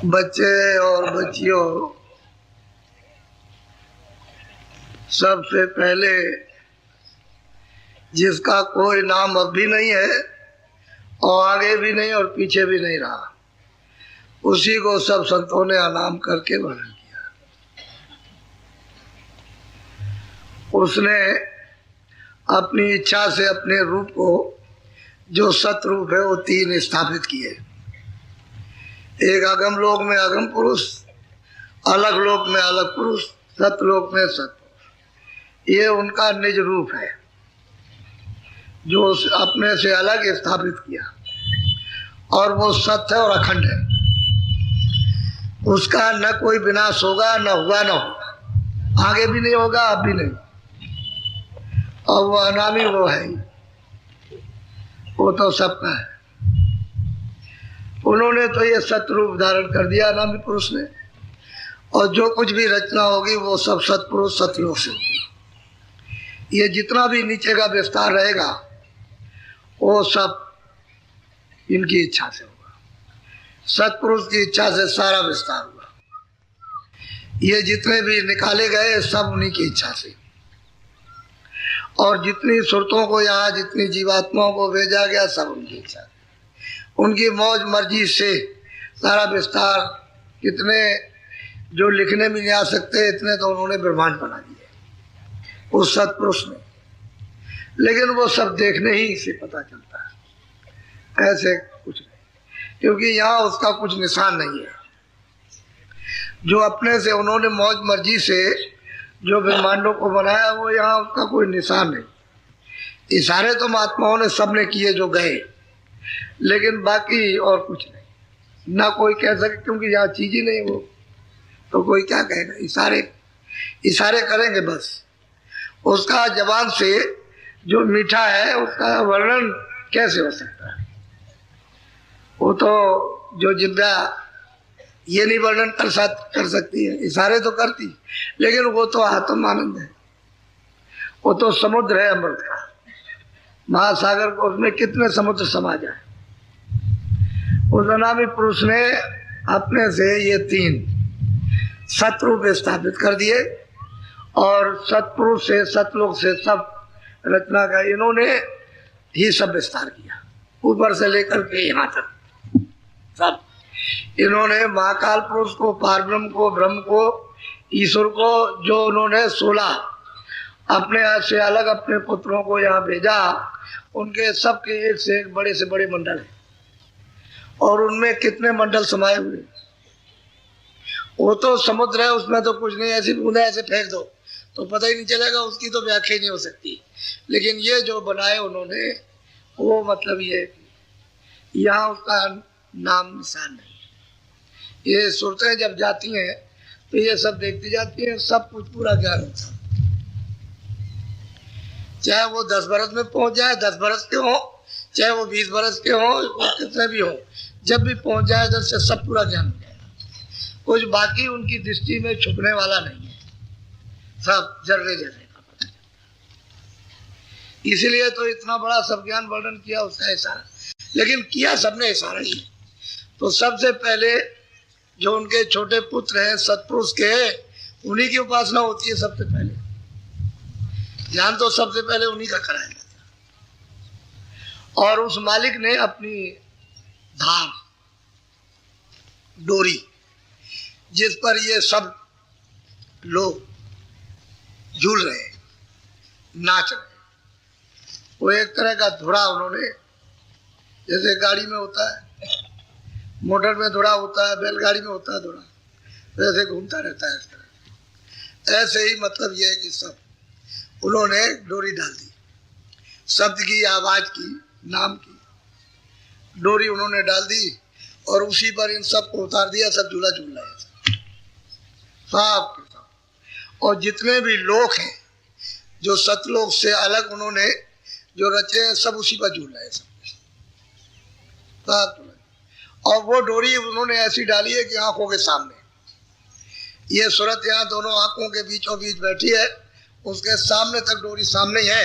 बच्चे और बच्चियों, सबसे पहले जिसका कोई नाम अब भी नहीं है और आगे भी नहीं और पीछे भी नहीं रहा, उसी को सब संतों ने अनाम करके वर्णन किया। उसने अपनी इच्छा से अपने रूप को, जो सतरूप है, वो तीन स्थापित किए। एक अगम लोक में अगम पुरुष, अलग लोक में अलग पुरुष, सतलोक में सतपुरुष। ये उनका निज रूप है जो अपने से अलग स्थापित किया, और वो सत्य और अखंड है। उसका न कोई विनाश होगा, न हुआ न होगा, आगे भी नहीं होगा, अब भी नहीं। और वो अनामी वो है, वो तो सबका है। उन्होंने तो ये सतरूप धारण कर दिया अनामी पुरुष ने, और जो कुछ भी रचना होगी वो सब सतपुरुष सतलोक से होगी। ये जितना भी नीचे का विस्तार रहेगा वो सब इनकी इच्छा से होगा, सतपुरुष की इच्छा से सारा विस्तार हुआ। ये जितने भी निकाले गए सब उन्हीं की इच्छा से, और जितनी सुरतों को यहाँ, जितनी जीवात्माओं को भेजा गया, सब उनकी इच्छा से, उनकी मौज मर्जी से सारा विस्तार। कितने जो लिखने में नहीं आ सकते, इतने तो उन्होंने ब्रह्मांड बना दिए उस सतपुरुष ने। लेकिन वो सब देखने ही से पता चलता है, ऐसे कुछ नहीं, क्योंकि यहाँ उसका कुछ निशान नहीं है। जो अपने से उन्होंने मौज मर्जी से जो ब्रह्मांडों को बनाया, वो यहाँ उसका कोई निशान नहीं। इशारे तो महात्माओं ने सबने किए जो गए, लेकिन बाकी और कुछ नहीं, ना कोई कह सके, क्योंकि यहाँ चीज ही नहीं वो, तो कोई क्या कहेगा। इशारे इशारे करेंगे बस। उसका जबान से जो मीठा है उसका वर्णन कैसे हो सकता है? वो तो जो जिब्रा ये नहीं वर्णन कर सकती है, इशारे तो करती, लेकिन वो तो आत्म आनंद है, वो तो समुद्र है अमृत का, महासागर को, उसमें कितने समुद्र समा जाए। उस अनामी पुरुष ने अपने से ये तीन सतरूप स्थापित कर दिए, और सतपुरुष से, सतलोक से सब रचना का इन्होंने ही सब विस्तार किया, ऊपर से लेकर के यहाँ तक सब। इन्होंने महाकाल पुरुष को, पारब्रह्म को, ब्रह्म को, ईश्वर को, जो उन्होंने 16 अपने से अलग अपने पुत्रों को यहाँ भेजा, उनके सबके एक से एक बड़े से बड़े मंडल हैं, और उनमें कितने मंडल समाये हुए। वो तो समुद्र है, उसमें तो कुछ नहीं, ऐसी बूंदा ऐसे फेंक दो तो पता ही नहीं चलेगा, उसकी तो व्याख्या नहीं हो सकती। लेकिन ये जो बनाए उन्होंने, वो मतलब ये यहाँ उसका नाम निशान नहीं है। ये सुरतें जब जाती हैं तो ये सब देखती जाती हैं, सब कुछ पूरा ज्ञान होता है। चाहे वो 10 बरस में पहुंच जाए, 10 बरस के हो, चाहे वो 20 बरस के हो, कितने भी हो, जब भी पहुंच जाए इधर से सब पूरा ज्ञान हो जाएगा। कुछ बाकी उनकी दृष्टि में छुपने वाला नहीं है, सब जर्रे जर्रे का पता चलता। इसलिए तो इतना बड़ा सब ज्ञान वर्णन किया उसका इशारा, लेकिन किया सबने इशारा ही। तो सबसे पहले जो उनके छोटे पुत्र हैं सतपुरुष के, उन्हीं की उपासना होती है सबसे पहले। ध्यान तो सबसे पहले उन्हीं का कराया जाता है। और उस मालिक ने अपनी धाम, डोरी, जिस पर ये सब लोग झूल रहे, नाच रहे, वो एक तरह का धुरा उन्होंने, जैसे गाड़ी में होता है, मोटर में धुरा होता है, बैलगाड़ी में होता है धुरा, वैसे घूमता रहता है इस तरह। ऐसे ही मतलब ये है कि सब उन्होंने डोरी डाल दी, शब्द की, आवाज की, नाम की डोरी उन्होंने डाल दी, और उसी पर इन सब को उतार दिया। सब झूला झूल रहे सब के सब। और जितने भी लोग हैं जो सतलोक से अलग उन्होंने जो रचे हैं, सब उसी पर झूल रहे सब। और वो डोरी उन्होंने ऐसी डाली है कि आंखों के सामने, ये सूरत यहाँ दोनों आंखों के बीचों बीच बैठी है, उसके सामने तक डोरी सामने ही है,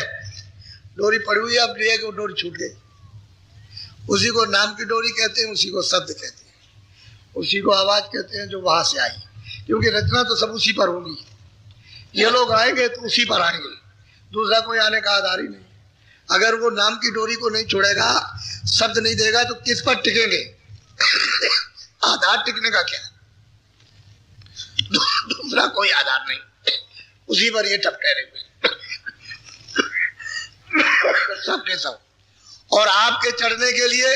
डोरी पड़ी हुई है। अब ये कि वो डोरी छूट गई, उसी को नाम की डोरी कहते हैं, उसी को शब्द कहते हैं। उसी को आवाज कहते हैं जो वहां से आई, क्योंकि रचना तो सब उसी पर होगी। ये लोग आएंगे तो उसी पर आएंगे, दूसरा कोई आने का आधार ही नहीं। अगर वो नाम की डोरी को नहीं छोड़ेगा, शब्द नहीं देगा, तो किस पर टिकेंगे? आधार टिकने का क्या? दूसरा कोई आधार नहीं, उसी पर ये ठपके रहे सब के सब। और आपके चढ़ने के लिए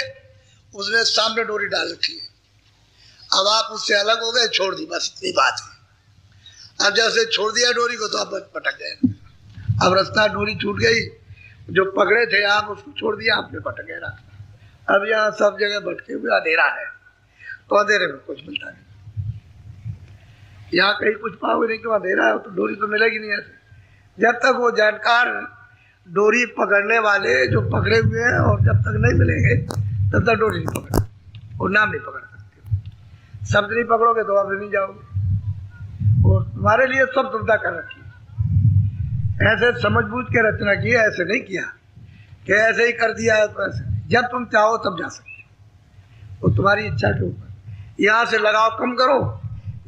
उसने सामने डोरी डाल रखी है। अब आप उससे अलग हो गए, छोड़ दी, बस इतनी बात है। अब जैसे छोड़ दिया डोरी को तो आप पटक गए। अब रास्ता, डोरी छूट गई, जो पकड़े थे आप उसको छोड़ दिया, आपने पटक गए रास्ता। अब यहाँ सब जगह भटके हुए अंधेरा है, तो अंधेरे में कुछ मिलता नहीं। यहाँ कहीं कुछ पाओगे नहीं, क्यों? अंधेरा है, तो डोरी तो मिलेगी नहीं ऐसे। जब तक वो जानकार डोरी पकड़ने वाले जो पकड़े हुए हैं, और जब तक नहीं मिलेंगे तब तक डोरी नहीं पकड़, और नाम नहीं पकड़ सकते। शब्द नहीं पकड़ोगे तो आप नहीं जाओगे। और तुम्हारे लिए सब सुविधा कर रखी है। ऐसे समझ बूझ के रचना की है, ऐसे नहीं किया कि ऐसे ही कर दिया है तो ऐसे। जब तुम चाहो तब जा सकते हो, वो तुम्हारी इच्छा के ऊपर। यहाँ से लगाव कम करो,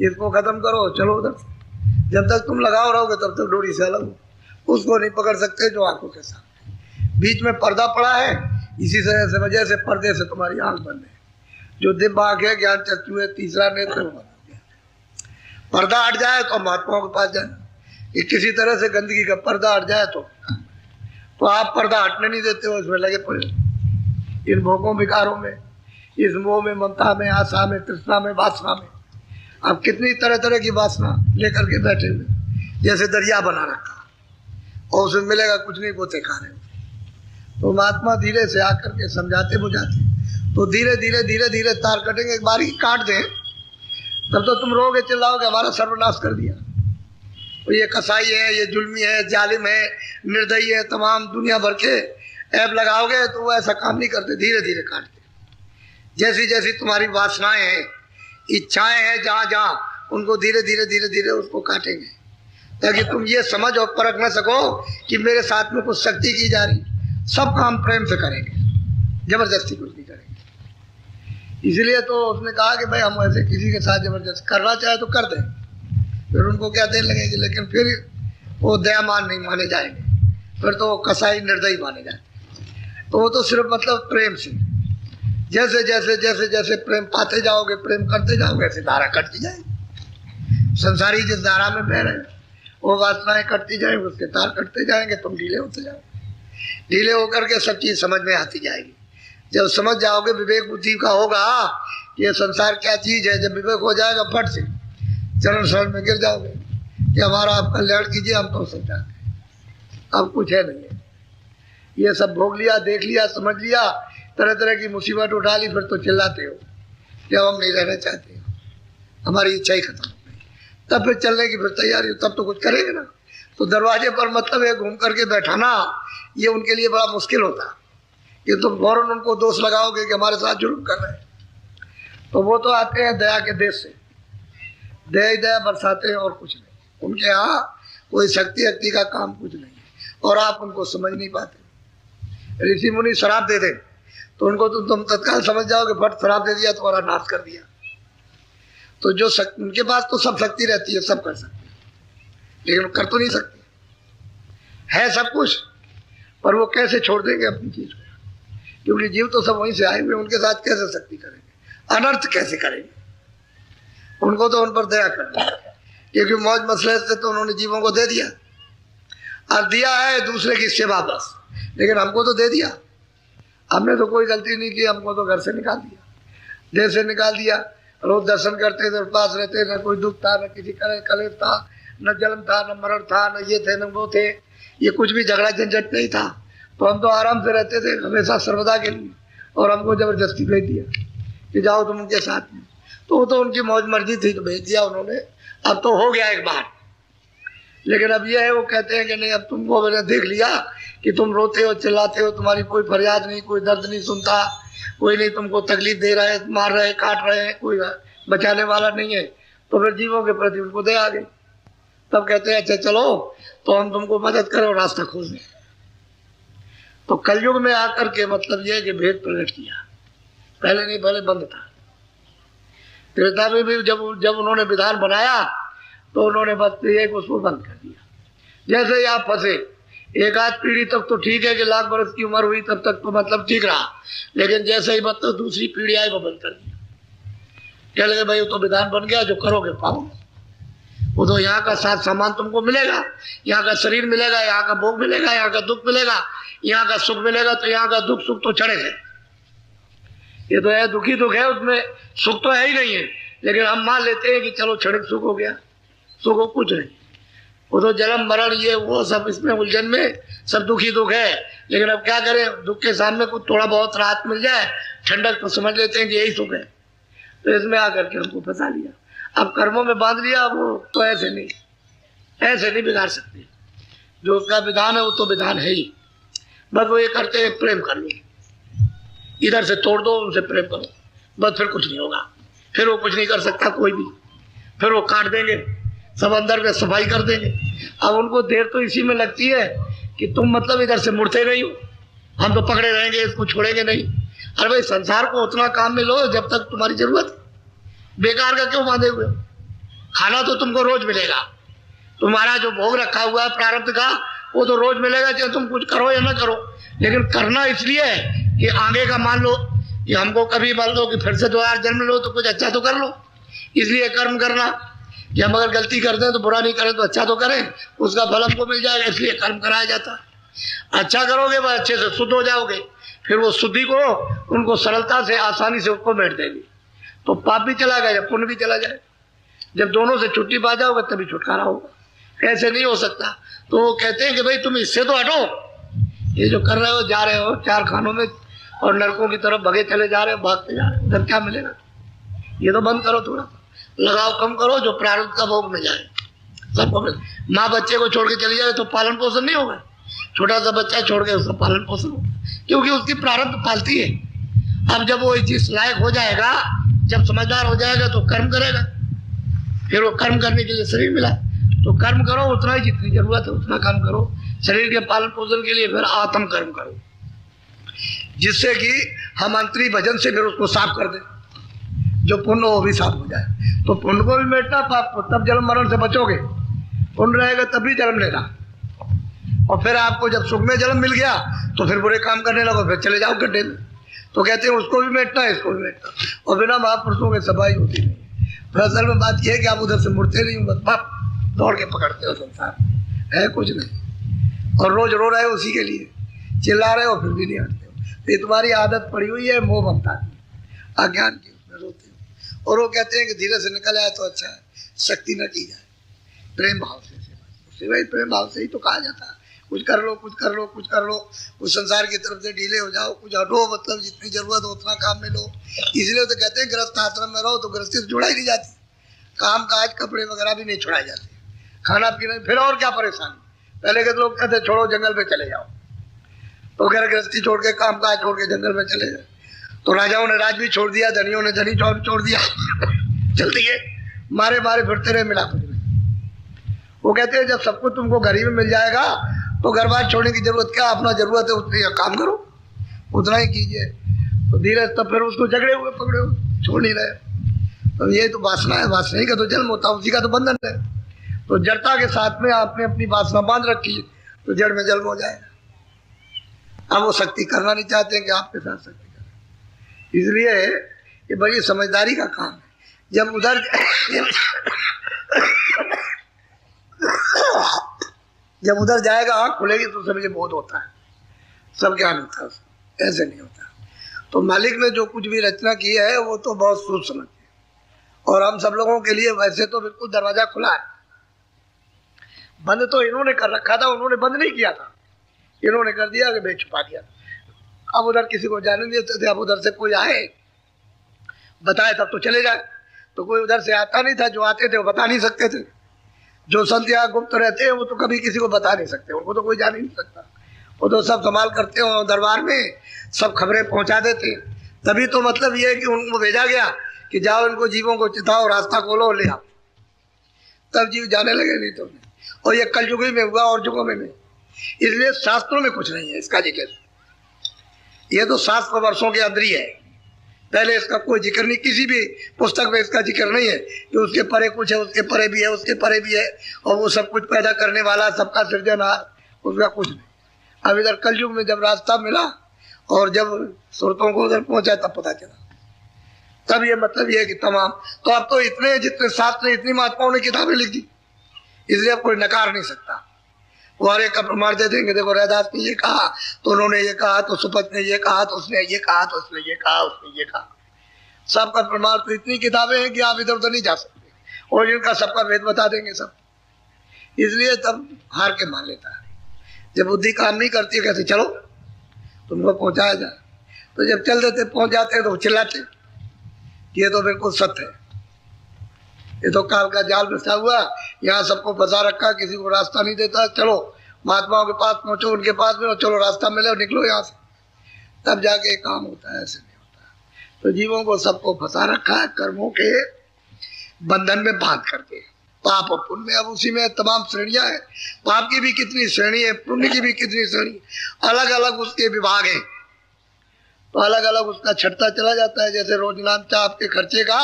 इसको खत्म करो, चलो उधर से। जब तक तुम लगाव रहोगे तब तक डोरी से अलग हो। उसको नहीं पकड़ सकते जो आंखों के सामने। बीच में पर्दा पड़ा है, इसी वजह से पर्दे से तुम्हारी आंख बंद है। जो दिव्य आंख है, ज्ञान चक्षु है, तीसरा नेत्र बंद हो गया। पर्दा हट जाए तो महात्माओं के पास जाए। ये किसी तरह से गंदगी का पर्दा हट जाए तो आप पर्दा हटने नहीं देते हो, इसमें लगे पड़े इन भोगों विकारों में, इस मोह में, ममता में, आशा में, तृष्णा में, वासना में। आप कितनी तरह तरह की वासना लेकर के बैठे हुए, जैसे दरिया बना रखा, और उसमें मिलेगा कुछ नहीं, गोते खा रहे हो। तो महात्मा धीरे से आकर के समझाते बुझाते, तो धीरे धीरे धीरे धीरे तार कटेंगे। एक बारी काट दें तब तो तुम रोगे, चिल्लाओगे हमारा सर्वनाश कर दिया। तो ये कसाई है, ये जुल्मी है, जालिम है, निर्दयी है, तमाम दुनिया भर के ऐप लगाओगे तो वो ऐसा काम नहीं करते। धीरे धीरे काटते, जैसी जैसी तुम्हारी वासनाएं हैं, इच्छाएं हैं, जहाँ जहाँ उनको धीरे धीरे धीरे धीरे उसको काटेंगे, ताकि तुम ये समझ और परख न सको कि मेरे साथ में कुछ शक्ति की जा रही। सब काम प्रेम से करेंगे, जबरदस्ती कुछ नहीं करेंगे। इसलिए तो उसने कहा कि भाई हम ऐसे किसी के साथ जबरदस्ती करना चाहे तो कर दें, फिर उनको क्या देने लगेगी, लेकिन फिर वो दयामान नहीं माने जाएंगे, फिर तो कसाई निर्दयी माने जाएंगे। तो वो तो सिर्फ मतलब प्रेम से, जैसे जैसे जैसे जैसे प्रेम पाते जाओगे, प्रेम करते जाओगे, ऐसे धारा कटती जाएगी। संसारी जिस धारा में बह रहे हैं वो वासनाएं कटती जाएंगी, उसके तार कटते जाएंगे, तुम ढीले होते जाओगे। ढीले होकर के सब चीज समझ में आती जाएगी। जब समझ जाओगे, विवेक बुद्धि का होगा कि ये संसार क्या चीज है, जब विवेक हो जाएगा फट से चरण शरण में गिर जाओगे कि हमारा आप कल्याण कीजिए, हम तो समझा अब कुछ है नहीं है। ये सब भोग लिया, देख लिया, समझ लिया, तरह तरह की मुसीबत उठा ली, फिर तो चिल्लाते हो कि हम नहीं रहना चाहते, हमारी इच्छा ही खत्म हो गई। तब फिर चलने की फिर तैयारी हो, तब तो कुछ करेंगे ना। तो दरवाजे पर मतलब है घूम करके बैठाना, ये उनके लिए बड़ा मुश्किल होता कि तुम फौरन उनको दोष लगाओगे कि हमारे साथ जुल्म कर रहे हैं। तो वो तो आते हैं दया के देश से, दया ही दया बरसाते हैं और कुछ नहीं। उनके यहाँ कोई शक्ति का काम कुछ नहीं है, और आप उनको समझ नहीं पाते। ऋषि मुनि शराब दे दें तो उनको तो तुम तत्काल समझ जाओगे, फट शराब दे दिया, तुम्हारा नाश कर दिया। तो जो उनके पास तो सब शक्ति रहती है, सब कर सकते हैं, लेकिन कर तो नहीं सकते, है सब कुछ, पर वो कैसे छोड़ देंगे अपनी चीज को? क्योंकि जीव तो सब वहीं से आए हुए, उनके साथ कैसे शक्ति करेंगे, अनर्थ कैसे करेंगे? उनको तो उन पर दया करना है, क्योंकि मौज मसले से तो उन्होंने जीवों को दे दिया, और दिया है दूसरे की सेवा बस, लेकिन हमको तो दे दिया। हमने तो कोई गलती नहीं की, हमको तो घर से निकाल दिया, देश से निकाल दिया। रोज दर्शन करते थे, पास रहते, न कोई दुख था, न किसी का कलेश था, न जन्म था, न मरण था, न ये थे न वो थे, ये कुछ भी झगड़ा झंझट नहीं था। तो हम तो आराम से रहते थे हमेशा सर्वदा के लिए, और हमको जबरदस्ती भेज दिया कि जाओ तुम उनके साथ में। तो वो तो उनकी मौज मर्जी थी, तो भेज दिया उन्होंने। अब तो हो गया एक बार, लेकिन अब ये है, वो कहते हैं कि नहीं, अब तुमको मैंने देख लिया कि तुम रोते हो, चिल्लाते हो, तुम्हारी कोई फरियाद नहीं, कोई दर्द नहीं सुनता, कोई नहीं तुमको तकलीफ दे रहा है, मार रहे हैं, काट रहे हैं, कोई बचाने वाला नहीं है। तो फिर जीवों के प्रति उनको दया आ गई। तब कहते हैं अच्छा चलो तो हम तुमको मदद करें और रास्ता खोल दें। तो कलयुग में आकर के मतलब ये है कि भेद प्रकट किया, पहले नहीं, पहले बंद था। त्रेता में भी जब जब उन्होंने विधान बनाया तो उन्होंने बस एक उसको बंद कर दिया। जैसे ही आप फंसे, एक आध पीढ़ी तक तो ठीक है कि लाख बरस की उम्र हुई तब तक तो मतलब ठीक रहा, लेकिन जैसे ही मतलब दूसरी पीढ़ी आई वो बंद कर दिया। कह लगे भाई वो तो विधान बन गया, जो करोगे पाओगे। वो तो यहाँ का साथ सामान तुमको मिलेगा, यहाँ का शरीर मिलेगा, यहाँ का भोग मिलेगा, यहाँ का दुख मिलेगा, यहाँ का सुख मिलेगा, तो यहाँ का दुख सुख तो चढ़े है। ये तो है दुखी दुख है, उसमें सुख तो है ही नहीं है, लेकिन हम मान लेते हैं कि चलो क्षणिक सुख हो गया, सुख हो कुछ नहीं। वो तो जन्म मरण ये वो सब इसमें उलझन में सब दुखी दुख है। लेकिन अब क्या करें, दुख के सामने कुछ थोड़ा बहुत राहत मिल जाए, ठंडक, तो समझ लेते हैं कि यही सुख है। तो इसमें आकर के हमको फंसा लिया, अब कर्मों में बांध लिया। वो तो ऐसे नहीं बिगाड़ सकते। जो उसका विधान है वो तो विधान है ही। बस वो ये करते हैं, प्रेम कर लो, इधर से तोड़ दो, उनसे प्रेम करो, बस फिर कुछ नहीं होगा। फिर वो कुछ नहीं कर सकता कोई भी, फिर वो काट देंगे, सब अंदर में सफाई कर देंगे। अब उनको देर तो इसी में लगती है कि तुम मतलब इधर से मुड़ते नहीं हो, हम तो पकड़े रहेंगे, इसको छोड़ेंगे नहीं। अरे भाई संसार को उतना काम में लो जब तक तुम्हारी जरूरत है, बेकार का क्यों बांधे हुए? खाना तो तुमको रोज मिलेगा, तुम्हारा जो भोग रखा हुआ है प्रारब्ध का वो तो रोज मिलेगा, चाहे तुम कुछ करो या ना करो। लेकिन करना इसलिए है कि आगे का मान लो कि हमको कभी मान लो कि फिर से दोबारा जन्म लो तो कुछ अच्छा तो कर लो, इसलिए कर्म करना कि हम अगर गलती करते हैं तो बुरा नहीं करें तो अच्छा तो करें, उसका फल हमको मिल जाएगा, इसलिए कर्म कराया जाता है। अच्छा करोगे वह अच्छे से शुद्ध हो जाओगे, फिर वो शुद्धि को उनको सरलता से आसानी से उसको बैठ देगी, तो पाप भी चला गया, पुण्य भी चला जाए। जब दोनों से छुट्टी पा जाओगे तभी छुटकारा होगा, ऐसे नहीं हो सकता। तो वो कहते हैं कि भाई तुम इससे तो हटो, ये जो कर रहे हो, जा रहे हो चार खानों में और नरकों की तरफ भगे चले जा रहे हो, भागते जा रहे हो, उधर क्या मिलेगा? ये तो बंद करो, थोड़ा लगाव कम करो, जो प्रारब्ध का भोग में जाए सबको मिले। माँ बच्चे को छोड़ के चली जाए तो पालन पोषण नहीं होगा, छोटा सा बच्चा छोड़ के उसका पालन पोषण होगा, क्योंकि उसकी प्रारब्ध पालती है। अब जब वो जिस लायक हो जाएगा, जब समझदार हो जाएगा तो कर्म करेगा, फिर वो कर्म करने के लिए शरीर मिला, तो कर्म करो उतना ही जितनी जरूरत है उतना कर्म करो शरीर के पालन पोषण के लिए। फिर आत्म कर्म करो, जिससे कि हम अंतरी भजन से फिर उसको साफ कर दें, जो पुण्य वो भी साफ हो जाए। तो पुण्य को भी मिटना, पाप को, तब जन्म मरण से बचोगे। पुण्य रहेगा तभी जन्म लेना, और फिर आपको जब सुख में जन्म मिल गया तो फिर बुरे काम करने लगो, फिर चले जाओ गड्ढे में। तो कहते हैं उसको भी मिटना, इसको भी मिटना, और बिना महापुरुषों के सफाई होती नहीं। फिर असल में बात यह है कि आप उधर से मुड़ते नहीं, बस पाप दौड़ के पकड़ते हो, संसार है कुछ नहीं, और रोज रो रहे हो उसी के लिए, चिल्ला रहे हो फिर भी नहीं हटते हो। तो ये तुम्हारी आदत पड़ी हुई है मोह ममता की, अज्ञान की, उसमें रोते हो। और वो कहते हैं कि धीरे से निकल आए तो अच्छा है, सख्ती न की जाए, प्रेम भाव से भाई, प्रेम भाव से ही तो कहा जाता है कुछ कर लो, कुछ कर लो, कुछ कर लो, कुछ संसार की तरफ से ढीले हो जाओ, कुछ हटो, मतलब जितनी जरूरत हो उतना काम में लो। इसलिए तो कहते हैं गृहस्थ आश्रम में रहो तो गृहस्थी से जुड़ा ही नहीं जाती, काम काज कपड़े वगैरह भी नहीं छुड़ाए जाते, खाना पीना, फिर और क्या परेशानी। पहले के लोग कहते छोड़ो जंगल में चले जाओ, तो घर गृहस्थी छोड़ के काम काज छोड़ के जंगल में चले गए, तो राजाओं ने राज भी छोड़ दिया, धनियों ने धनी छोड़ दिया चल दिए, मारे मारे फिरते रहे मिला। वो कहते हैं जब सब कुछ तुमको घर ही में मिल जाएगा तो घर बार छोड़ने की जरूरत क्या, अपना जरूरत है उतनी काम करो, उतना ही कीजिए। तो धीरे तब फिर उसको झगड़े हुए पकड़े हुए छोड़ नहीं रहे। तो ये तो वासना है, वासना ही का तो जन्म होता है, उसी का तो बंधन है। तो जड़ता के साथ में आपने अपनी वासना बांध रखी तो जड़ में जन्म हो जाएगा। अब वो शक्ति करना नहीं चाहते हैं कि आपके साथ शक्ति करें, इसलिए ये बड़ी समझदारी का काम है। जब उधर जब उधर जाएगा आँख खुलेगी तो समझे बोध होता है, सब ज्ञान होता है, ऐसे नहीं होता। तो मालिक ने जो कुछ भी रचना की है वो तो बहुत सोच समझ के, और हम सब लोगों के लिए वैसे तो बिल्कुल दरवाजा खुला है। बंद तो इन्होंने कर रखा था, उन्होंने बंद नहीं किया था, इन्होंने कर दिया कि भाई छुपा दिया। अब उधर किसी को जाने नहीं देते थे, अब उधर से कोई आए बताए तब तो चले जाए, तो कोई उधर से आता नहीं था, जो आते थे वो बता नहीं सकते थे। जो संत यहाँ गुप्त रहते हैं वो तो कभी किसी को बता नहीं सकते, उनको तो कोई जान ही नहीं सकता, वो तो सब संभाल करते हो, दरबार में सब खबरें पहुंचा देते। तभी तो मतलब ये है कि उनको भेजा गया कि जाओ इनको जीवों को चिताओ, रास्ता खोलो, ले आओ, तब जीव जाने लगे, नहीं तो नहीं। और ये कलयुगी में हुआ और युगों में नहीं, इसलिए शास्त्रों में कुछ नहीं है इसका जिक्र। ये तो शास्त्र वर्षों के अंदर ही है, पहले इसका कोई जिक्र नहीं, किसी भी पुस्तक में इसका जिक्र नहीं है कि उसके परे कुछ है, उसके परे भी है, उसके परे भी है, और वो सब कुछ पैदा करने वाला, सबका सृजनहार, उसका कुछ नहीं। अब इधर कलयुग में जब रास्ता मिला और जब सुरतों को उधर पहुंचा तब पता चला। तब ये मतलब ये है कि तमाम, तो अब तो इतने जितने शास्त्र ने, इतनी महात्माओं ने किताबें लिख दी, इसलिए अब कोई नकार नहीं सकता। वो हर एक का प्रमाण दे देंगे, देखो रैदास ने ये कहा तो उन्होंने ये कहा, तो सुपथ ने ये कहा तो उसने ये कहा, तो उसने ये कहा, उसने ये कहा। सबका प्रमाण, तो इतनी किताबें हैं कि आप इधर उधर नहीं जा सकते, और इनका सबका भेद बता देंगे सब। इसलिए तब हार के मान लेता है। जब बुद्धि काम नहीं करती है, कहते चलो तुमको पहुंचाया जाए, तो जब चल देते पहुंच जाते हैं तो चिल्लाते ये तो बिल्कुल सत्य है, ये तो काल का जाल बिछा हुआ, यहाँ सबको फंसा रखा, किसी को रास्ता नहीं देता, चलो महात्माओं के पास पहुंचो, उनके पास में चलो रास्ता मिले और निकलो यहाँ से, तब जाके काम होता है, ऐसे नहीं होता। तो जीवों को सबको फंसा रखा है कर्मों के बंधन में बांध करके, पाप और पुण्य। अब उसी में तमाम श्रेणियां हैं, पाप की भी कितनी श्रेणी है, पुण्य की भी कितनी श्रेणी, अलग अलग उसके विभाग हैं, तो अलग अलग उसका छटता चला जाता है। जैसे रोजनामचा आपके खर्चे का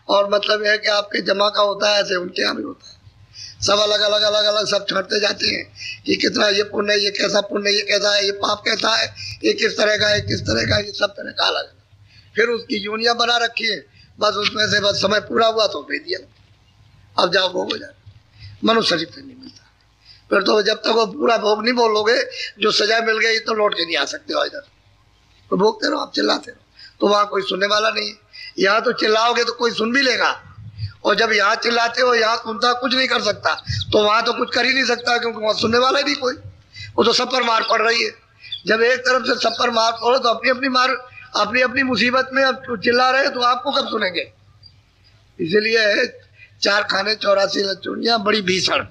और मतलब यह है कि आपके जमा का होता है, ऐसे उनके यहाँ भी होता है। सब अलग अलग अलग अलग सब छांटते जाते हैं कि कितना ये पुण्य, ये कैसा पुण्य, ये कैसा है, ये पाप कैसा है, ये किस तरह का है, किस तरह का, ये सब तरह का अलग अलग। फिर उसकी यूनियाँ बना रखी है, बस उसमें से बस समय पूरा हुआ तो भेज दिया, अब जाओ भोग हो जाए। मनुष्य शरीर से नहीं मिलता, फिर तो जब तक वो पूरा भोग नहीं बोलोगे, जो सजा मिल गई तो लौट के नहीं आ सकते हो इधर, तो भोगते रहो, आप चिल्लाते रहो, तो वहाँ कोई सुनने वाला नहीं है। यहाँ तो चिल्लाओगे तो कोई सुन भी लेगा, और जब यहाँ चिल्लाते हो, यहाँ सुनता कुछ नहीं कर सकता, तो वहाँ तो कुछ कर ही नहीं सकता, क्योंकि वहाँ सुनने वाला ही नहीं कोई, वो तो सब पर मार पड़ रही है। जब एक तरफ से सब पर मार पड़ो तो अपनी अपनी मार, अपनी अपनी मुसीबत में अब चिल्ला रहे तो आपको कब सुनेंगे। इसीलिए 4 खाने 84 लचूनियाँ बड़ी भीषण,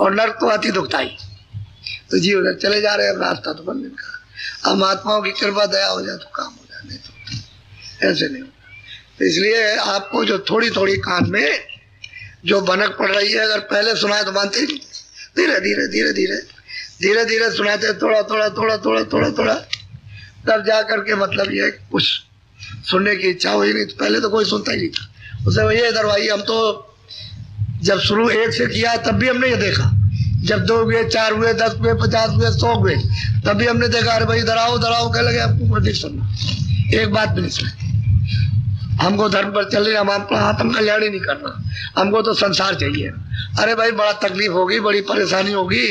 और नर्क तो अति दुखदाई। तो जी उधर चले जा रहे हैं, रास्ता तो बंद का। अब महात्माओं की कृपा दया हो जाए तो काम हो जाए, नहीं तो ऐसे नहीं होता। तो इसलिए आपको जो थोड़ी थोड़ी कान में जो भनक पड़ रही है, अगर पहले सुनाए तो मानते ही नहीं, धीरे धीरे धीरे धीरे धीरे धीरे सुनाते, थोड़ा थोड़ा थोड़ा थोड़ा थोड़ा थोड़ा, तब जा करके मतलब ये कुछ सुनने की इच्छा हुई। नहीं तो पहले तो कोई सुनता ही नहीं था। उसे वही इधर भाई, हम तो जब शुरू 1 से किया तब भी हमने ये देखा, जब 2 हुए, 4 हुए, 10 हुए, 50 हुए, 100 हुए, तब भी हमने देखा अरे भाई डराओ डराओ कह लगे, आपको नहीं सुनना, एक बात भी नहीं सुनी। हमको धर्म पर चल रहे, हम अपना आत्म कल्याण ही नहीं करना, हमको तो संसार चाहिए। अरे भाई बड़ा तकलीफ होगी, बड़ी परेशानी होगी,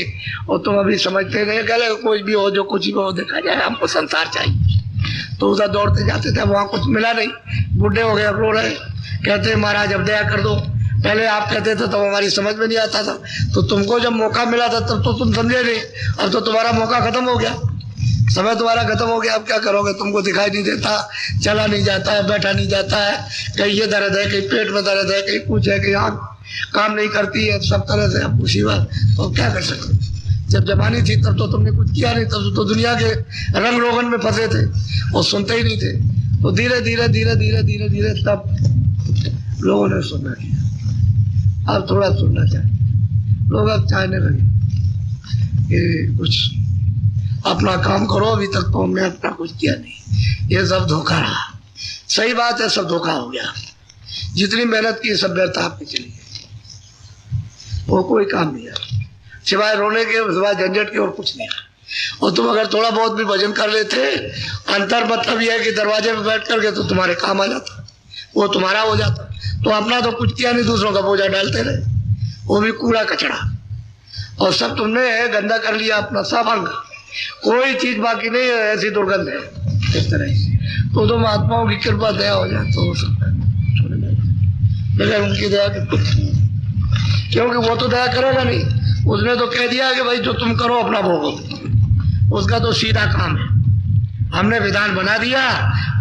और तुम अभी समझते नहीं, कह लगे कुछ भी हो, जो कुछ भी हो देखा जाए, हमको संसार चाहिए। तो उधर दौड़ते जाते थे, वहाँ कुछ मिला नहीं, बूढ़े हो गए, अब रो रहे, कहते महाराज अब दया कर दो। पहले आप कहते थे तो हमारी समझ में नहीं आता था, तो तुमको जब मौका मिला था तब तो तुम समझे नहीं, अब तो तुम्हारा मौका खत्म हो गया, समय तुम्हारा खत्म हो गया, अब क्या करोगे। तुमको दिखाई नहीं देता, चला नहीं जाता है, बैठा नहीं जाता है, कहीं ये दर्द है, कहीं पेट में दर्द है, कहीं कुछ है, कहीं आँख काम नहीं करती है, सब तरह से अब मुसीबत, तो क्या कर सकते। जब जवानी थी तब तो तुमने कुछ किया नहीं, तब तो दुनिया के रंग रोगन में फंसे थे और सुनते ही नहीं थे। तो धीरे धीरे धीरे धीरे धीरे धीरे तब लोगों ने सुनना किया, अब थोड़ा सुनना चाहिए। लोग अब चाहने लगे कि कुछ अपना काम करो, अभी तक तो हमने अपना कुछ किया नहीं, ये सब धोखा रहा। सही बात है, सब धोखा हो गया, जितनी मेहनत की सब व्यर्थ आपकी चली गई, वो कोई काम नहीं है, सिवाय रोने के, सिवाय झंझट के और कुछ नहीं है। और तुम अगर थोड़ा बहुत भी भजन कर लेते, अंतर मतलब यह है कि दरवाजे पे बैठ करके तो तुम्हारे काम आ जाता, वो तुम्हारा हो जाता। तो अपना तो कुछ किया नहीं, दूसरों का बोझा डालते रहे, वो भी कूड़ा कचड़ा, और सब तुमने गंदा कर लिया अपना सब अंग, कोई चीज बाकी नहीं है, ऐसी दुर्गंध है इस तरह से। तो महात्माओं की कृपा दया हो जाए तो हो सकता है, लेकिन उनकी दया की कुछ नहीं, क्योंकि वो तो दया करेगा नहीं, उसने तो कह दिया कि भाई जो तुम करो अपना भोगो, उसका तो सीधा काम है। हमने विधान बना दिया,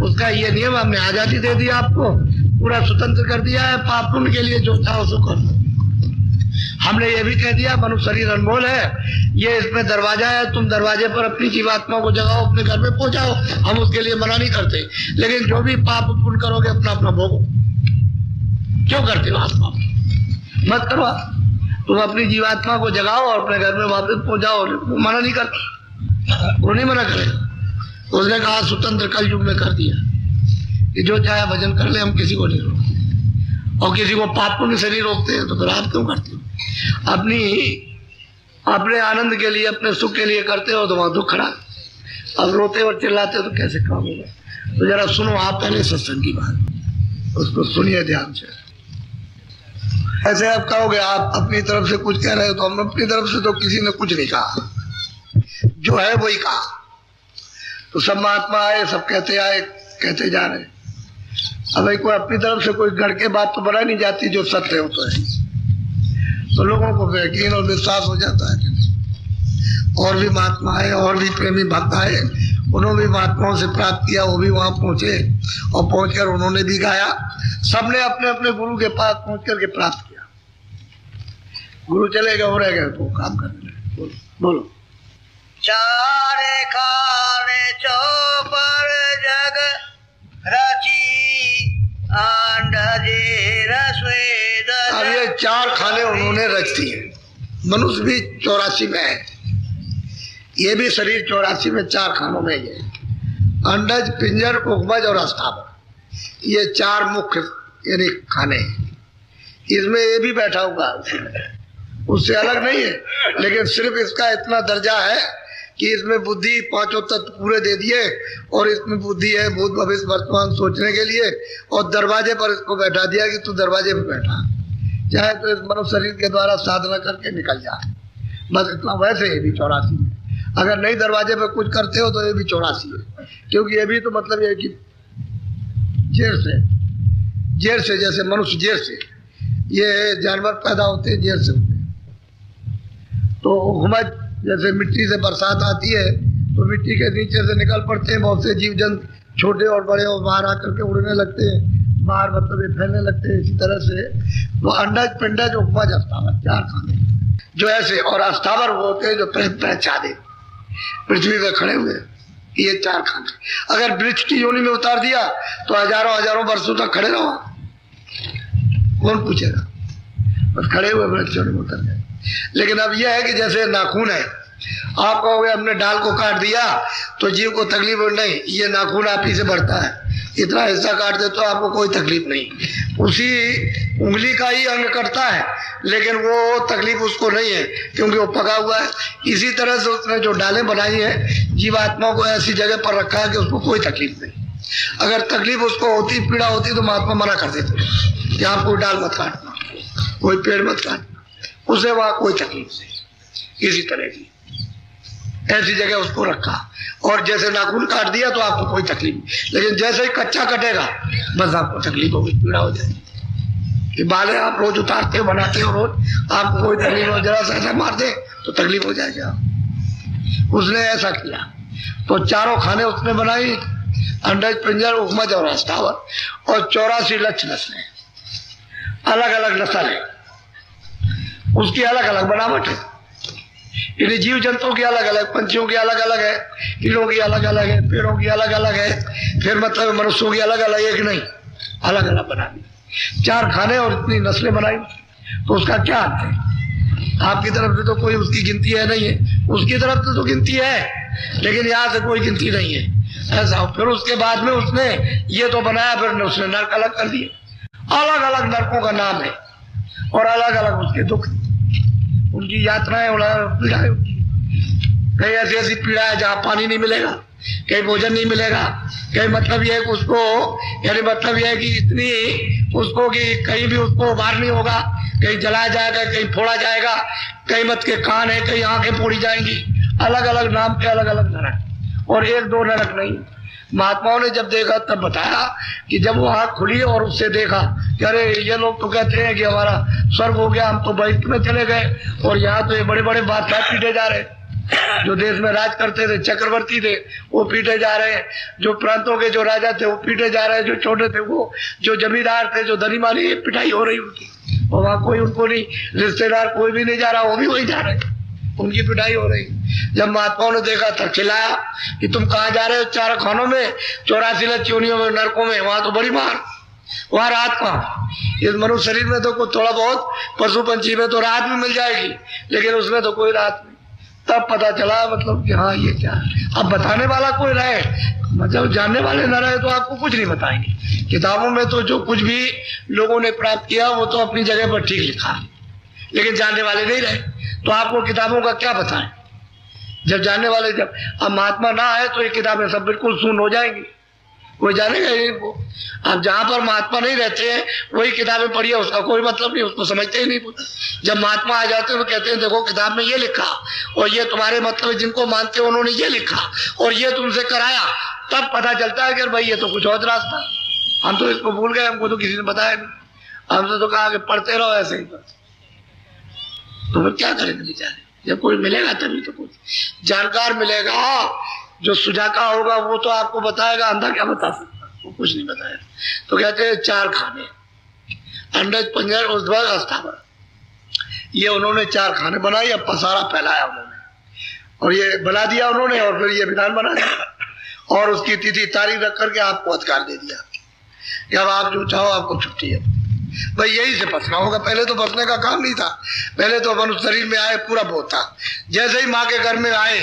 उसका ये नियम, हमने आजादी दे दी, आपको पूरा स्वतंत्र कर दिया है, पाप पुण्य के लिए जो था उसको कर। हमने ये भी कह दिया मनुष्य शरीर अनमोल है, ये इसमें दरवाजा है, तुम दरवाजे पर अपनी जीवात्मा को जगाओ, अपने घर में पहुंचाओ, हम उसके लिए मना नहीं करते, लेकिन जो भी पाप पुण्य करोगे अपना अपना भोगो। क्यों करते हो आप पाप? मत करो, तुम अपनी जीवात्मा को जगाओ और अपने घर में वापस पहुंचाओ, मना नहीं करते, वो नहीं मना करेगा। उसने कहा स्वतंत्र कल युग में कर दिया, कि जो चाहे भजन कर ले, हम किसी को नहीं रोकते, और किसी को पाप पुण्य से नहीं रोकते हैं, तो फिर आप क्यों करते हो? अपने आनंद के लिए, अपने सुख के लिए करते हो तो वहां दुख खड़ा। अब रोते और चिल्लाते हो तो कैसे काम होगा? तो जरा सुनो आप पहले सत्संग की बात, उसको सुनिए ध्यान से। ऐसे आप कहोगे आप अपनी तरफ से कुछ कह रहे हो, तो हम अपनी तरफ से तो किसी ने कुछ नहीं कहा, जो है वही कहा। तो सब महात्मा आए, सब कहते आए, कहते जा रहे। अब भाई कोई अपनी तरफ से कोई गढ़ के बात तो बनाई नहीं जाती, जो सत्य हो तो है, तो लोगों को यकीन और विश्वास हो जाता है कि नहीं। और भी महात्मा आए, और भी प्रेमी भक्त आए, उन्होंने भी महात्माओं से प्राप्त किया, वो भी वहां पहुंचे, और पहुंचकर उन्होंने भी गाया। सबने अपने अपने गुरु के पास पहुंच करके प्राप्त किया। गुरु चले गए, हो रह गए, तो काम करने लगे। बोलो बोलो। चारे खाने चौपर जग रची अंडजे रसोई। अब ये 4 खाने उन्होंने रच दिए। मनुष्य भी 84 में है, ये भी शरीर 84 में 4 खानों में है। अंडज, पिंजर, उकमज और अस्थावर, ये 4 मुख्य यानी खाने हैं। इसमें ये भी बैठा हुआ उससे अलग नहीं है, लेकिन सिर्फ इसका इतना दर्जा है कि इसमें बुद्धि 5 तत्व पूरे दे दिए, और इसमें बुद्धि है भूत भविष्य वर्तमान सोचने के लिए, और दरवाजे पर इसको बैठा दिया कि तू दरवाजे पर बैठा, चाहे तो इस मनुष्य शरीर के द्वारा साधना करके निकल जाए, बस इतना। वैसे ये भी 84 है। अगर नहीं दरवाजे पर कुछ करते हो तो ये भी 84 है, क्योंकि ये भी तो मतलब ये कि जेर से जैसे मनुष्य जेर से, ये जानवर पैदा होते हैं जेर से होते हैं। तो हुमज जैसे मिट्टी से बरसात आती है तो मिट्टी के नीचे से निकल पड़ते हैं बहुत से जीव जंतु, छोटे और बड़े, और बाहर आकर के उड़ने लगते हैं, बाहर मतलब ये फैलने लगते हैं। इसी तरह से तो अंडज, पिंडज, उपमज, अस्थावर 4 खाने जो ऐसे, और अस्थावर वो होते हैं जो पहचाने पृथ्वी पे खड़े हुए, ये 4 खाने। अगर वृक्ष की योनि में उतार दिया तो हजारों हजारों वर्षों तक खड़े रहो, कौन पूछेगा? बस खड़े हुए वृक्ष योनि में उतर गए। लेकिन अब यह है कि जैसे नाखून है, आप कहोगे हमने डाल को काट दिया तो जीव को तकलीफ नहीं, ये नाखून आप ही से बढ़ता है, इतना हिस्सा काट दे तो आपको कोई तकलीफ नहीं। उसी उंगली का ही अंग कटता है, लेकिन वो तकलीफ उसको नहीं है क्योंकि वो पका हुआ है। इसी तरह से उसने जो डालें बनाई है, जीवात्मा को ऐसी जगह पर रखा है कि उसको कोई तकलीफ नहीं। अगर तकलीफ उसको होती, पीड़ा होती, तो महात्मा मना कर देते कि आप कोई डाल मत काटना, कोई पेड़ मत काटना, उसे वहां कोई तकलीफ नहीं। इसी तरह की ऐसी जगह उसको रखा, और जैसे नाखून काट दिया तो आपको कोई तकलीफ नहीं, लेकिन जैसे ही कच्चा कटेगा बस आपको तकलीफ होगी, पीड़ा हो जाएगी। कि बालें आप रोज उतारते हो, बनाते हो रोज, आपको कोई तकलीफ हो, जरा सा ऐसा मार दे तो तकलीफ हो जाएगी। उसने ऐसा किया तो 4 खाने उसने बनाई, अंडज, पिंजर, उकमज और अस्थावर, और 84 लक्ष्य नस्लें, अलग अलग नस्ल है, उसकी अलग अलग बनावट है। यानी जीव जंतुओं की अलग अलग, पंछियों की अलग अलग है, कीड़ों की अलग अलग है, पेड़ों की अलग अलग है, फिर मतलब मनुष्यों की अलग अलग, एक नहीं, अलग अलग बना दी। 4 खाने और इतनी नस्लें बनाई, तो उसका क्या अर्थ है? आपकी तरफ से तो कोई उसकी गिनती है नहीं है, उसकी तरफ से तो गिनती है, लेकिन यहाँ से कोई गिनती नहीं है। ऐसा फिर उसके बाद में उसने ये तो बनाया, फिर उसने नरक अलग कर दिए, अलग अलग नरकों का नाम है, और अलग अलग उसके दुख, उनकी यात्राएं, पीड़ाएं। कहीं ऐसी ऐसी पीड़ा है जहाँ पानी नहीं मिलेगा, कहीं भोजन नहीं मिलेगा, कहीं मतलब यह है कि उसको, यानी मतलब यह है कि इतनी उसको कि कहीं भी उसको बाहर नहीं होगा, कहीं जलाया जाएगा, कहीं फोड़ा जाएगा, कहीं मत के कान है, कहीं आंखें फोड़ी जाएंगी, अलग अलग नाम के अलग अलग नरक, और 1-2 नरक नहीं। महात्माओं ने जब देखा तब बताया कि जब वो आँख खुली और उससे देखा कि अरे ये लोग तो कहते हैं कि हमारा स्वर्ग हो गया, हम तो बैठ में चले गए, और यहाँ तो ये बड़े बड़े बादशाह पीटे जा रहे, जो देश में राज करते थे, चक्रवर्ती थे, वो पीटे जा रहे हैं, जो प्रांतों के जो राजा थे वो पीटे जा रहे हैं, जो छोटे थे वो, जो जमींदार थे, जो धनी मानी, पिटाई हो रही उनकी, और वहाँ कोई उनको नहीं, रिश्तेदार कोई भी नहीं जा रहा, वो भी वही जा रहे, उनकी पिटाई हो रही। जब महात्माओं ने देखा तब चिल्लाया कि तुम कहाँ जा रहे हो? 4 खानों में, 84 लक्ष्योनियों में, नरकों में, वहां तो बड़ी मार, वहां राहत कहाँ? इस मनुष्य शरीर में तो कुछ थोड़ा बहुत, पशु पंछी में तो राहत भी मिल जाएगी, लेकिन उसमें तो कोई राहत नहीं। तब पता चला मतलब कि हाँ ये क्या है। अब बताने वाला कोई रहे, मतलब जानने वाले न रहे तो आपको कुछ नहीं बताएंगे। किताबों में तो जो कुछ भी लोगों ने प्राप्त किया वो तो अपनी जगह पर ठीक लिखा है, लेकिन जानने वाले नहीं रहे तो आपको किताबों का क्या बताएं। जब जानने वाले, जब अब महात्मा ना आए तो ये किताबें सब बिल्कुल शून्य हो जाएंगी, कोई जानेगा ही इनको। अब जहाँ पर महात्मा नहीं रहते हैं वही किताबें पढ़िए, उसका कोई मतलब नहीं, उसको समझते ही नहीं। जब महात्मा आ जाते हैं वो कहते हैं देखो किताब में ये लिखा और ये तुम्हारे मतलब जिनको मानते हो उन्होंने ये लिखा और ये तुमसे कराया, तब पता चलता है कि भाई ये तो कुछ और रास्ता, हम तो इसको भूल गए, हमको तो किसी ने बताया नहीं, हमसे तो कहा कि पढ़ते रहो ऐसे ही। तो फिर क्या करेंगे बेचारे, जब कोई मिलेगा तभी तो कुछ जानकार मिलेगा, जो सुजाका होगा वो तो आपको बताएगा, अंधा क्या बता सकता, वो कुछ नहीं बताया। तो कहते हैं 4 खाने, अंडज पंजर उद्भव अस्थावर, ये उन्होंने 4 खाने बनाई, अब पसारा फैलाया उन्होंने और ये बना दिया उन्होंने और फिर ये विधान बना दिया और उसकी तिथि तारीख रख करके आपको अधिकार दे दिया कि अब आप जो चाहो आपको छुट्टी है। भाई यही से बचना होगा, पहले तो बचने का काम नहीं था, पहले तो मनुष्य शरीर में आए पूरा बहुत था। जैसे ही माँ के घर में आए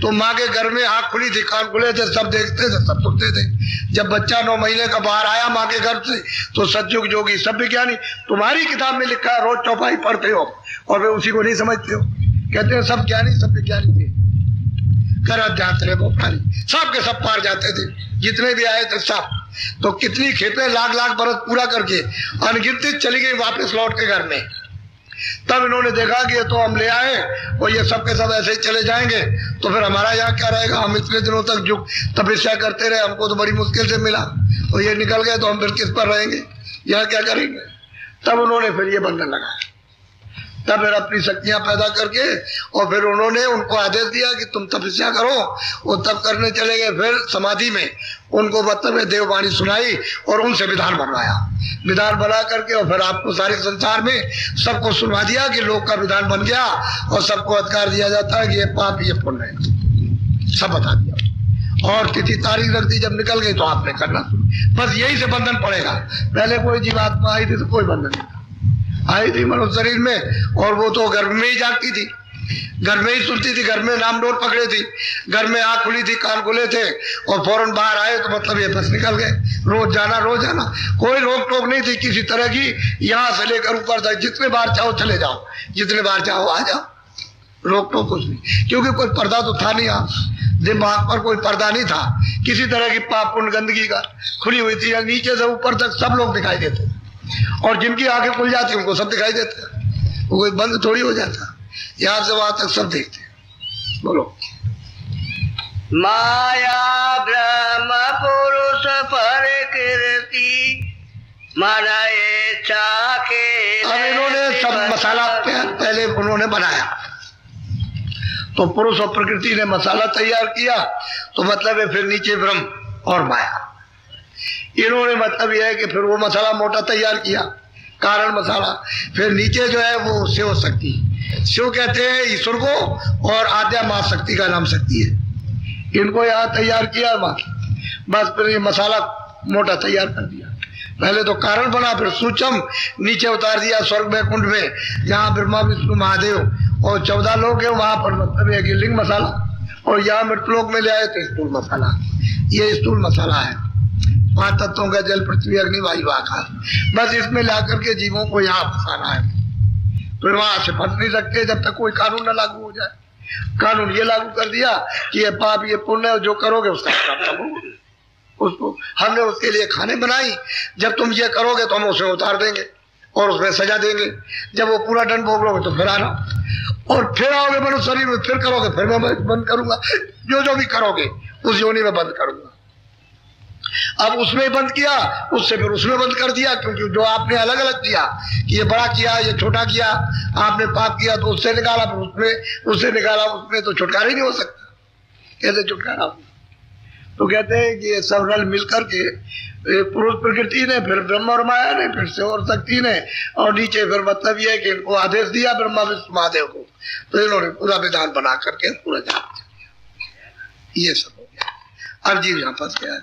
तो माँ के घर में आँख खुली थी, कान खुले थे, सब देखते थे, सब सुनते थे। जब बच्चा 9 महीने का बाहर आया माँ के घर से तो सतयुग जोगी सब विज्ञानी, तुम्हारी किताब में लिखा है, रोज चौपाई पढ़ते हो और वे उसी को नहीं समझते हो। कहते हैं सब ज्ञानी सब विज्ञानी थे, कर जाते रहे भोपाली, सब के सब पार जाते थे, जितने भी आए थे सब। तो कितनी खेपें लाख लाख बरस पूरा करके अनगिनती चली गई वापस लौट के घर में। तब इन्होंने देखा कि ये तो हम ले आए और ये सब के सब ऐसे ही चले जाएंगे तो फिर हमारा यहाँ क्या रहेगा, हम इतने दिनों तक जो तपस्या करते रहे, हमको तो बड़ी मुश्किल से मिला और ये निकल गए तो हम फिर किस पर रहेंगे, यहाँ क्या करेंगे। तब उन्होंने फिर ये बंधन लगाया, तब फिर अपनी शक्तियां पैदा करके और फिर उन्होंने उनको आदेश दिया कि तुम तपस्या करो, वो तब करने चले गए। फिर समाधि में उनको मतलब देववाणी सुनाई और उनसे विधान बनवाया, विधान बना करके और फिर आपको सारे संसार में सबको सुना दिया कि लोक का विधान बन गया और सबको अधिकार दिया जाता है कि ये पाप ये पुण्य है, सब बता दिया और तिथि तारीख रख दी। जब निकल गई तो आपने करना शुरू, बस यही से बंधन पड़ेगा। पहले कोई जीवात्मा आई थी तो कोई बंधन नहीं था, आई थी मनुष्य शरीर में और वो तो घर में ही जागती थी, घर में ही सुनती थी, घर में नाम डोर पकड़े थी, घर में आँख खुली थी, कान खुले थे और फौरन बाहर आए तो मतलब ये बस निकल गए। रोज जाना, कोई रोक टोक नहीं थी किसी तरह की, यहाँ से लेकर ऊपर तक जितने बार चाहो चले जाओ, जितने बार चाहो आ जाओ, रोक टोक कुछ नहीं, क्योंकि कोई पर्दा तो था नहीं, यहाँ दिमाग पर कोई पर्दा नहीं था किसी तरह की पाप पुण्य गंदगी का, खुली हुई थी, नीचे से ऊपर तक सब लोग दिखाई देते और जिनकी आंखें खुल जाती उनको सब दिखाई देते, वो कोई बंद थोड़ी हो जाता, यहाँ से वहां तक सब देखते। बोलो। माया ब्रह्म पुरुष प्रकृति मन इच्छा के। अब इन्होंने सब मसाला पहले उन्होंने बनाया, तो पुरुष और प्रकृति ने मसाला तैयार किया, तो मतलब है फिर नीचे ब्रह्म और माया। इन्होंने मतलब यह है कि फिर वो मसाला मोटा तैयार किया, कारण मसाला, फिर नीचे जो है वो शिव शक्ति, शिव कहते हैं ईश्वर को और आद्या मां शक्ति का नाम शक्ति है, इनको यहाँ तैयार किया मां। बस फिर ये मसाला मोटा तैयार कर दिया, पहले तो कारण बना, फिर सूक्ष्म नीचे उतार दिया स्वर्ग में कुंड में, जहाँ ब्रह्मा विष्णु महादेव और 14 लोग है वहां पर मतलब एक लिंग मसाला, और यहाँ मृतलोक में ले आए तो स्थूल मसाला, ये स्थूल मसाला है 5 तत्वों का, जल पृथ्वी अग्नि वायु आकाश, बस इसमें ला करके जीवों को यहाँ फंसाना है। तो वहां से फंस नहीं सकते जब तक कोई कानून न लागू हो जाए। कानून ये लागू कर दिया कि ये पाप ये पुण्य जो करोगे उसका करोगे, उसको हमने उसके लिए खाने बनाई, जब तुम ये करोगे तो हम उसे उतार देंगे और उसमें सजा देंगे, जब वो पूरा दंड भोग लोगे तो फिर आना, और फिर आओगे मनुष्य शरीर में, फिर करोगे, फिर मैं बंद करूंगा, जो भी करोगे उस योनि में बंद करूंगा। अब उसमें बंद किया, उससे फिर उसमें बंद कर दिया, क्योंकि जो आपने अलग अलग किया कि ये बड़ा किया ये छोटा किया, आपने पाप किया तो उससे निकाला, फिर उससे निकाला, उसमें तो छुटकारा ही नहीं हो सकता, कैसे छुटकारा हो। तो कहते हैं कि ये सब रल मिल करके पुरुष प्रकृति ने, फिर ब्रह्म और माया ने, फिर शिव और शक्ति ने, और नीचे फिर मतलब ये है कि इनको आदेश दिया ब्रह्मा विष्णु महादेव को, तो इन्होंने पूरा विधान बना करके पूरा जाप दिया, ये सब हो गया। अब जीव यहाँ फंस गया,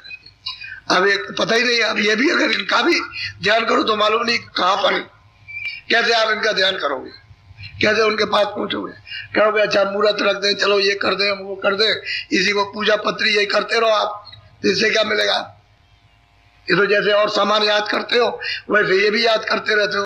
अब एक पता ही नहीं, अब ये भी अगर इनका भी ध्यान करो तो मालूम नहीं कहाँ पर, कैसे आप इनका ध्यान करोगे, कैसे उनके पास पहुंचोगे, कहोगे अच्छा मूर्त रख दे, चलो ये कर दे, वो कर दे, इसी को पूजा पत्री यही करते रहो आप, तो इससे क्या मिलेगा? ये तो जैसे और सामान याद करते हो वैसे ये भी याद करते रहते हो।